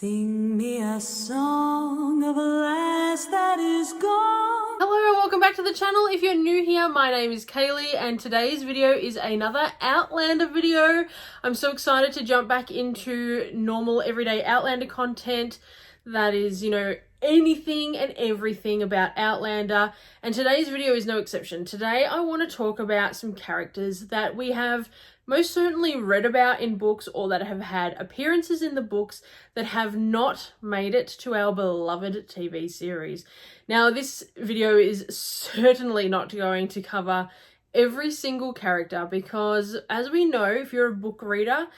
Sing me a song of a lass that is gone. Hello and welcome back to the channel. If you're new here, my name is Kaylee and today's video is another Outlander video. I'm so excited to jump back into normal everyday Outlander content that is, anything and everything about Outlander, and today's video is no exception. Today I want to talk about some characters that we have most certainly read about in books or that have had appearances in the books that have not made it to our beloved TV series. Now, this video is certainly not going to cover every single character because, as we know, if you're a book reader,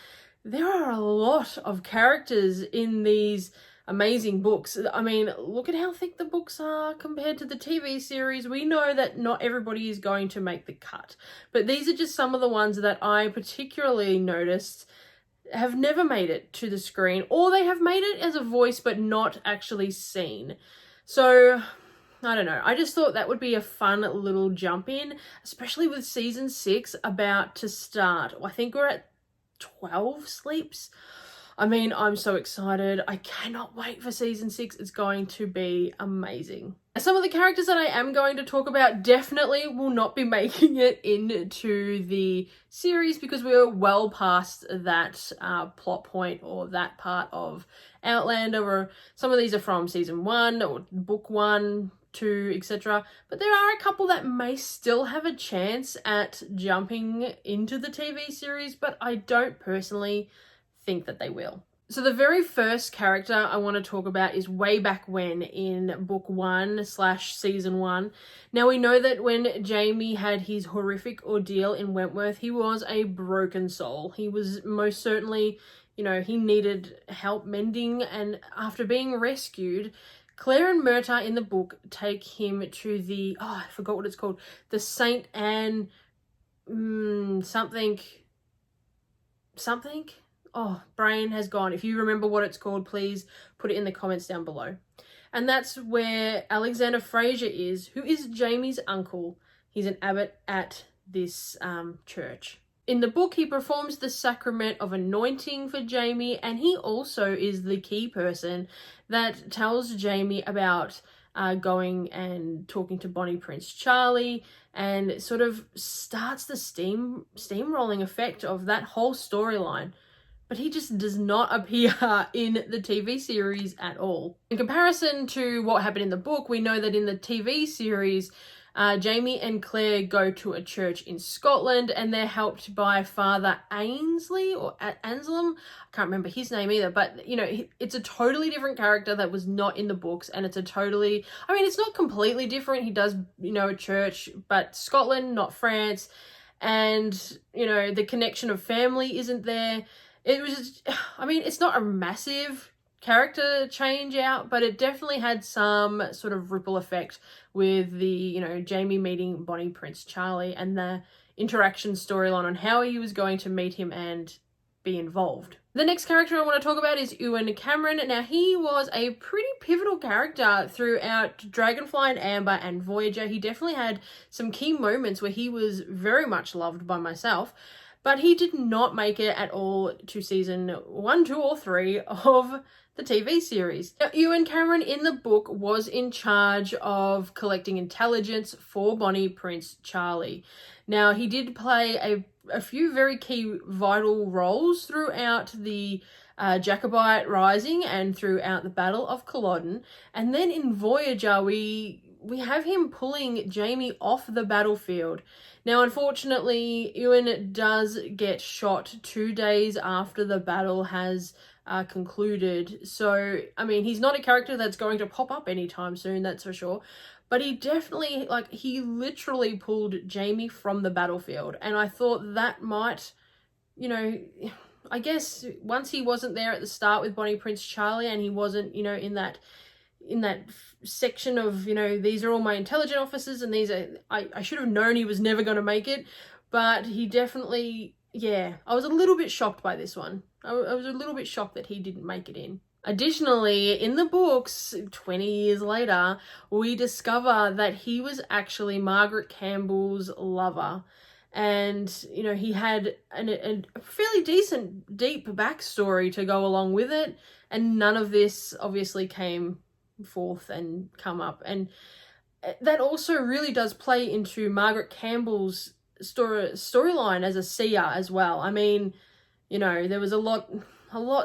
there are a lot of characters in these amazing books. I mean, look at how thick the books are compared to the TV series. We know that not everybody is going to make the cut, but these are just some of the ones that I particularly noticed have never made it to the screen, or they have made it as a voice but not actually seen. So I don't know, I just thought that would be a fun little jump in, especially with season 6 about to start. I think we're at 12 sleeps. I mean, I'm so excited. I cannot wait for season 6. It's going to be amazing. Some of the characters that I am going to talk about definitely will not be making it into the series because we're well past that plot point or that part of Outlander, or some of these are from season 1 or book 1, 2, etc. But there are a couple that may still have a chance at jumping into the TV series, but I don't personally think that they will. So the very first character I want to talk about is way back when in book 1/season 1. Now, we know that when Jamie had his horrific ordeal in Wentworth, he was a broken soul. He was most certainly, he needed help mending, and after being rescued, Claire and Myrta in the book take him to the, I forgot what it's called, the St. Anne something. Oh, brain has gone. If you remember what it's called, please put it in the comments down below. And that's where Alexander Fraser is, who is Jamie's uncle. He's an abbot at this church. In the book, he performs the sacrament of anointing for Jamie, and he also is the key person that tells Jamie about going and talking to Bonnie Prince Charlie, and sort of starts the steamrolling effect of that whole storyline. But he just does not appear in the TV series at all. In comparison to what happened in the book, we know that in the TV series, Jamie and Claire go to a church in Scotland and they're helped by Father Ainsley or Anselm. I can't remember his name either, but it's a totally different character that was not in the books, and it's it's not completely different. He does, a church, but Scotland, not France, and, the connection of family isn't there. It was just, it's not a massive character change out, but it definitely had some sort of ripple effect with the, Jamie meeting Bonnie Prince Charlie and the interaction storyline on how he was going to meet him and be involved. The next character I want to talk about is Owen Cameron. Now, he was a pretty pivotal character throughout Dragonfly and Amber and Voyager. He definitely had some key moments where he was very much loved by myself. But he did not make it at all to season 1, 2, or 3 of the TV series. Now, Owen Cameron in the book was in charge of collecting intelligence for Bonnie Prince Charlie. Now, he did play a few very key vital roles throughout the Jacobite Rising and throughout the Battle of Culloden. And then in Voyager, we have him pulling Jamie off the battlefield. Now, unfortunately, Owen does get shot 2 days after the battle has concluded. So, he's not a character that's going to pop up anytime soon, that's for sure. But he definitely, he literally pulled Jamie from the battlefield. And I thought that might, I guess once he wasn't there at the start with Bonnie Prince Charlie, and he wasn't, in that section of, these are all my intelligent officers, and these are, I should have known he was never going to make it, but he definitely, I was a little bit shocked by this one. I was a little bit shocked that he didn't make it in. Additionally, in the books, 20 years later, we discover that he was actually Margaret Campbell's lover. And, you know, he had a fairly decent, deep backstory to go along with it. And none of this obviously came forth and come up. And that also really does play into Margaret Campbell's storyline as a seer as well. I mean, you know, there was a lot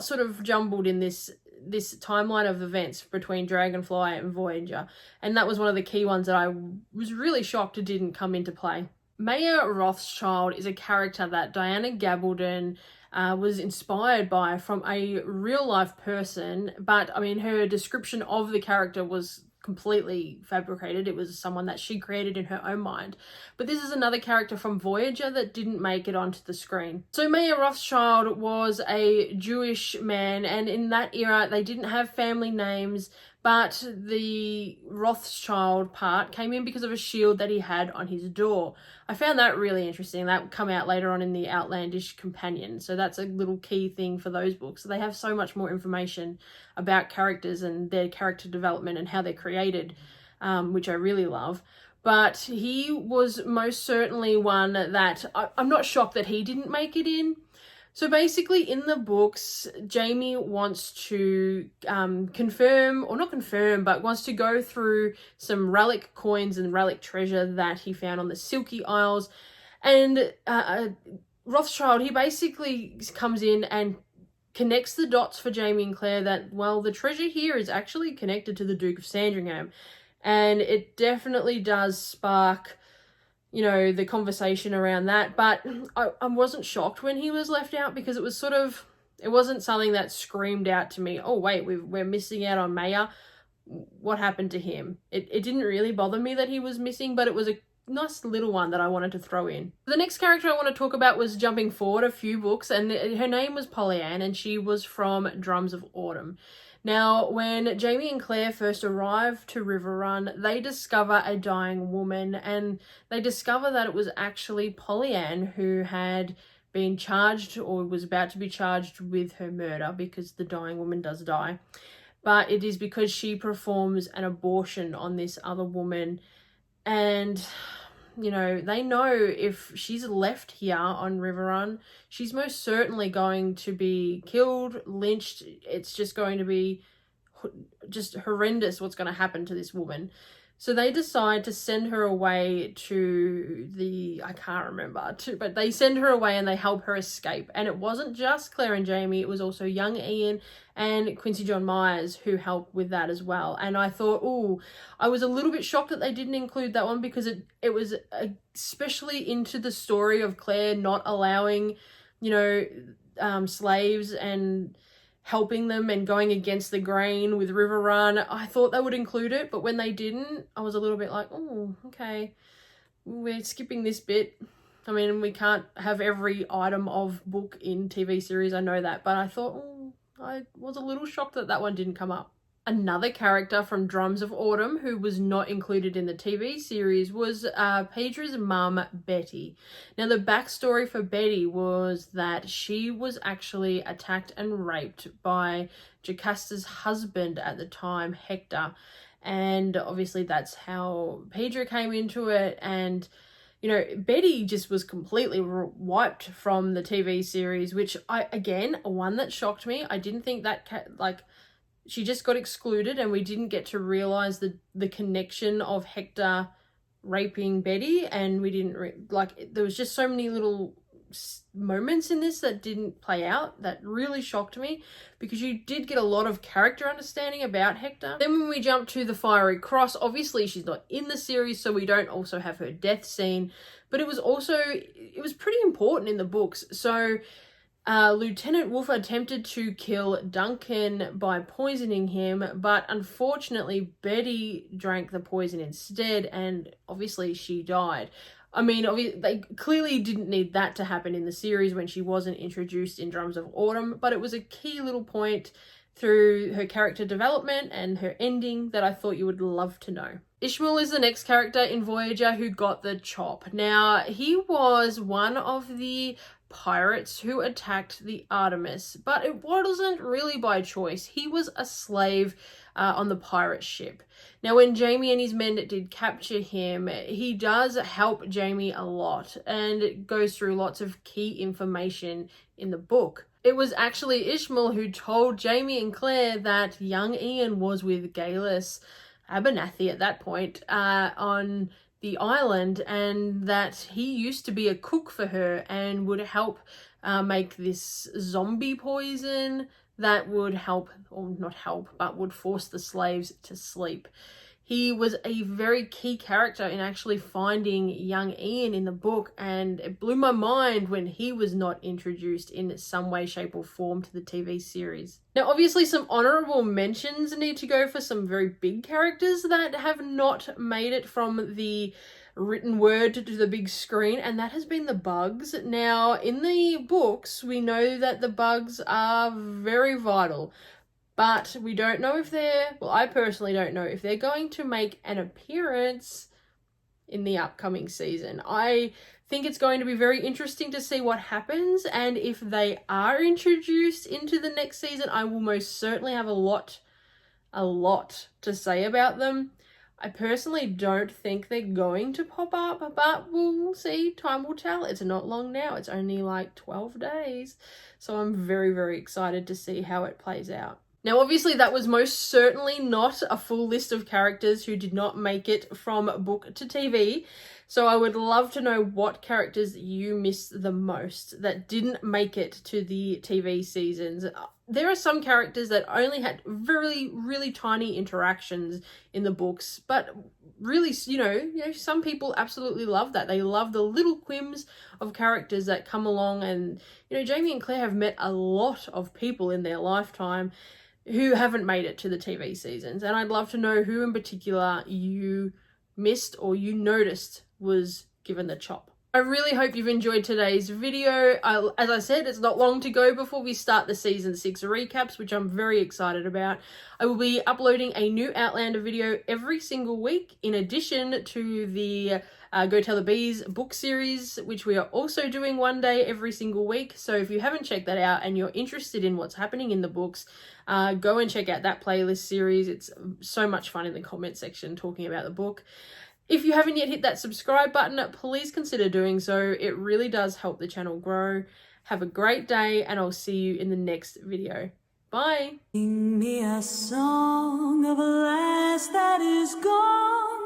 sort of jumbled in this timeline of events between Dragonfly and Voyager. And that was one of the key ones that I was really shocked it didn't come into play. Maya Rothschild is a character that Diana Gabaldon was inspired by from a real-life person, but, I mean, her description of the character was completely fabricated. It was someone that she created in her own mind. But this is another character from Voyager that didn't make it onto the screen. So Maya Rothschild was a Jewish man, and in that era, they didn't have family names, but the Rothschild part came in because of a shield that he had on his door. I found that really interesting. That would come out later on in the Outlandish Companion. So that's a little key thing for those books. They have so much more information about characters and their character development and how they're created, which I really love. But he was most certainly one that I'm not shocked that he didn't make it in. So basically in the books, Jamie wants to confirm, or not confirm, but wants to go through some relic coins and relic treasure that he found on the Silky Isles. And Rothschild, he basically comes in and connects the dots for Jamie and Claire that, well, the treasure here is actually connected to the Duke of Sandringham. And it definitely does spark, you know, the conversation around that. But I wasn't shocked when he was left out, because it was sort of, it wasn't something that screamed out to me, oh wait, we're missing out on Maya. What happened to him? It didn't really bother me that he was missing, but it was a nice little one that I wanted to throw in. The next character I want to talk about was jumping forward a few books, and her name was Pollyanne, and she was from Drums of Autumn. Now, when Jamie and Claire first arrive to Riverrun, they discover a dying woman, and they discover that it was actually Pollyanne who had been charged, or was about to be charged with her murder, because the dying woman does die. But it is because she performs an abortion on this other woman, and, you know, they know if she's left here on Riverrun, she's most certainly going to be killed, lynched. It's just going to be just horrendous what's going to happen to this woman. So they decide to send her away to the, I can't remember, but they send her away and they help her escape. And it wasn't just Claire and Jamie, it was also young Ian and Quincy John Myers who helped with that as well. And I thought, oh, I was a little bit shocked that they didn't include that one, because it was especially into the story of Claire not allowing, you know, slaves and helping them and going against the grain with Riverrun. I thought they would include it, but when they didn't, I was a little bit like, oh, okay, we're skipping this bit. I mean, we can't have every item of book in TV series, I know that, but I thought, oh, I was a little shocked that that one didn't come up. Another character from Drums of Autumn who was not included in the TV series was Pedra's mum, Betty. Now, the backstory for Betty was that she was actually attacked and raped by Jocasta's husband at the time, Hector. And obviously that's how Pedra came into it. And, you know, Betty just was completely wiped from the TV series, which one that shocked me. I didn't think that, she just got excluded, and we didn't get to realize the connection of Hector raping Betty, and we didn't there was just so many little moments in this that didn't play out that really shocked me, because you did get a lot of character understanding about Hector. Then when we jump to the Fiery Cross, obviously she's not in the series, so we don't also have her death scene, but it was pretty important in the books. So Lieutenant Wolf attempted to kill Duncan by poisoning him, but unfortunately Betty drank the poison instead, and obviously she died. I mean, they clearly didn't need that to happen in the series when she wasn't introduced in Drums of Autumn, but it was a key little point through her character development and her ending that I thought you would love to know. Ishmael is the next character in Voyager who got the chop. Now, he was one of the pirates who attacked the Artemis, but it wasn't really by choice. He was a slave on the pirate ship. Now, when Jamie and his men did capture him, he does help Jamie a lot, and it goes through lots of key information in the book. It was actually Ishmael who told Jamie and Claire that young Ian was with Galus Abernathy at that point on the island, and that he used to be a cook for her and would help make this zombie poison that would help, or not help, but would force the slaves to sleep. He was a very key character in actually finding young Ian in the book, and it blew my mind when he was not introduced in some way, shape or form to the TV series. Now, obviously some honourable mentions need to go for some very big characters that have not made it from the written word to the big screen, and that has been the bugs. Now, in the books, we know that the bugs are very vital, but we don't know if I personally don't know if they're going to make an appearance in the upcoming season. I think it's going to be very interesting to see what happens, and if they are introduced into the next season, I will most certainly have a lot to say about them. I personally don't think they're going to pop up, but we'll see. Time will tell. It's not long now. It's only like 12 days. So I'm very, very excited to see how it plays out. Now, obviously, that was most certainly not a full list of characters who did not make it from book to TV. So I would love to know what characters you missed the most that didn't make it to the TV seasons. There are some characters that only had very, really tiny interactions in the books, but really, you know, some people absolutely love that. They love the little quims of characters that come along, and, you know, Jamie and Claire have met a lot of people in their lifetime who haven't made it to the TV seasons, and I'd love to know who in particular you missed or you noticed was given the chop. I really hope you've enjoyed today's video. As I said, it's not long to go before we start the season 6 recaps, which I'm very excited about. I will be uploading a new Outlander video every single week, in addition to the Go Tell the Bees book series, which we are also doing one day every single week. So if you haven't checked that out and you're interested in what's happening in the books, go and check out that playlist series. It's so much fun in the comment section talking about the book. If you haven't yet hit that subscribe button, please consider doing so. It really does help the channel grow. Have a great day, and I'll see you in the next video. Bye! Sing me a song of a lass that is gone.